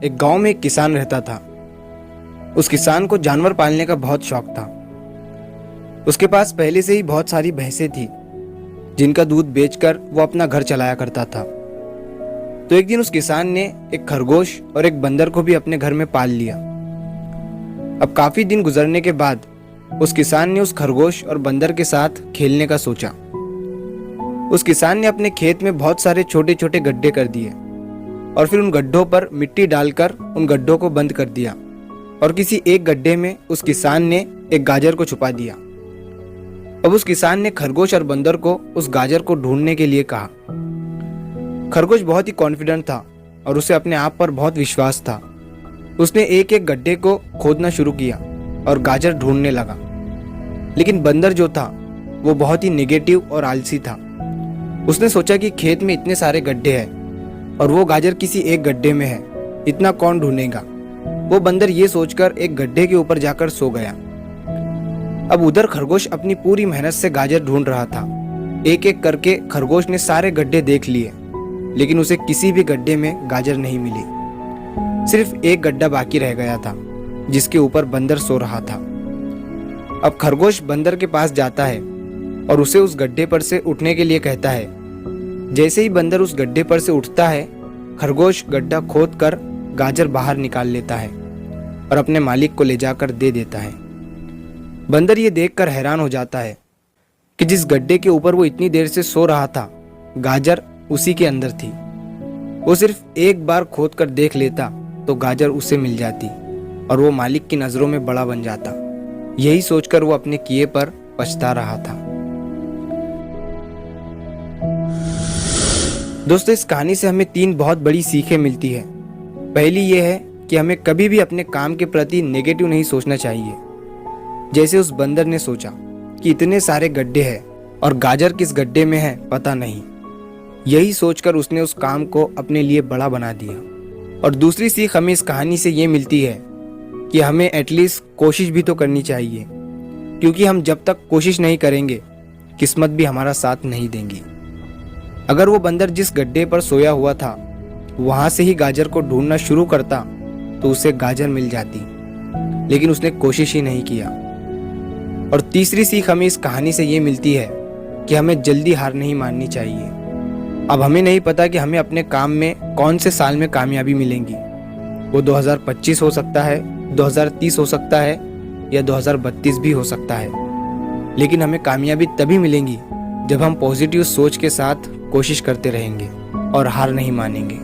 एक गांव में एक किसान रहता था। उस किसान को जानवर पालने का बहुत शौक था। उसके पास पहले से ही बहुत सारी भैंसें थी जिनका दूध बेचकर वो अपना घर चलाया करता था। तो एक दिन उस किसान ने एक खरगोश और एक बंदर को भी अपने घर में पाल लिया। अब काफी दिन गुजरने के बाद उस किसान ने उस खरगोश और बंदर के साथ खेलने का सोचा। उस किसान ने अपने खेत में बहुत सारे छोटे छोटे गड्ढे कर दिए और फिर उन गड्ढों पर मिट्टी डालकर उन गड्ढों को बंद कर दिया और किसी एक गड्ढे में उस किसान ने एक गाजर को छुपा दिया। अब उस किसान ने खरगोश और बंदर को उस गाजर को ढूंढने के लिए कहा। खरगोश बहुत ही कॉन्फिडेंट था और उसे अपने आप पर बहुत विश्वास था। उसने एक एक गड्ढे को खोदना शुरू किया और गाजर ढूंढने लगा। लेकिन बंदर जो था वो बहुत ही नेगेटिव और आलसी था। उसने सोचा कि खेत में इतने सारे गड्ढे हैं और वो गाजर किसी एक गड्ढे में है, इतना कौन ढूंढेगा। वो बंदर ये सोचकर एक गड्ढे के ऊपर जाकर सो गया। अब उधर खरगोश अपनी पूरी मेहनत से गाजर ढूंढ रहा था। एक एक करके खरगोश ने सारे गड्ढे देख लिए, लेकिन उसे किसी भी गड्ढे में गाजर नहीं मिली। सिर्फ एक गड्ढा बाकी रह गया था जिसके ऊपर बंदर सो रहा था। अब खरगोश बंदर के पास जाता है और उसे उस गड्ढे पर से उठने के लिए कहता है। जैसे ही बंदर उस गड्ढे पर से उठता है, खरगोश गड्ढा खोदकर गाजर बाहर निकाल लेता है और अपने मालिक को ले जाकर दे देता है। बंदर ये देखकर हैरान हो जाता है कि जिस गड्ढे के ऊपर वो इतनी देर से सो रहा था, गाजर उसी के अंदर थी। वो सिर्फ एक बार खोद कर देख लेता तो गाजर उसे मिल जाती और वो मालिक की नजरों में बड़ा बन जाता। यही सोचकर वो अपने किए पर पछता रहा था। दोस्तों, इस कहानी से हमें 3 बहुत बड़ी सीखें मिलती है। पहली ये है कि हमें कभी भी अपने काम के प्रति नेगेटिव नहीं सोचना चाहिए। जैसे उस बंदर ने सोचा कि इतने सारे गड्ढे हैं और गाजर किस गड्ढे में है पता नहीं। यही सोचकर उसने उस काम को अपने लिए बड़ा बना दिया। और दूसरी सीख हमें इस कहानी से ये मिलती है कि हमें एटलीस्ट कोशिश भी तो करनी चाहिए, क्योंकि हम जब तक कोशिश नहीं करेंगे किस्मत भी हमारा साथ नहीं देंगी। अगर वो बंदर जिस गड्ढे पर सोया हुआ था वहां से ही गाजर को ढूंढना शुरू करता तो उसे गाजर मिल जाती, लेकिन उसने कोशिश ही नहीं किया। और तीसरी सीख हमें इस कहानी से ये मिलती है कि हमें जल्दी हार नहीं माननी चाहिए। अब हमें नहीं पता कि हमें अपने काम में कौन से साल में कामयाबी मिलेंगी। वो 2025 हो सकता है, 2030 हो सकता है या 2032 भी हो सकता है, लेकिन हमें कामयाबी तभी मिलेंगी जब हम पॉजिटिव सोच के साथ कोशिश करते रहेंगे और हार नहीं मानेंगे।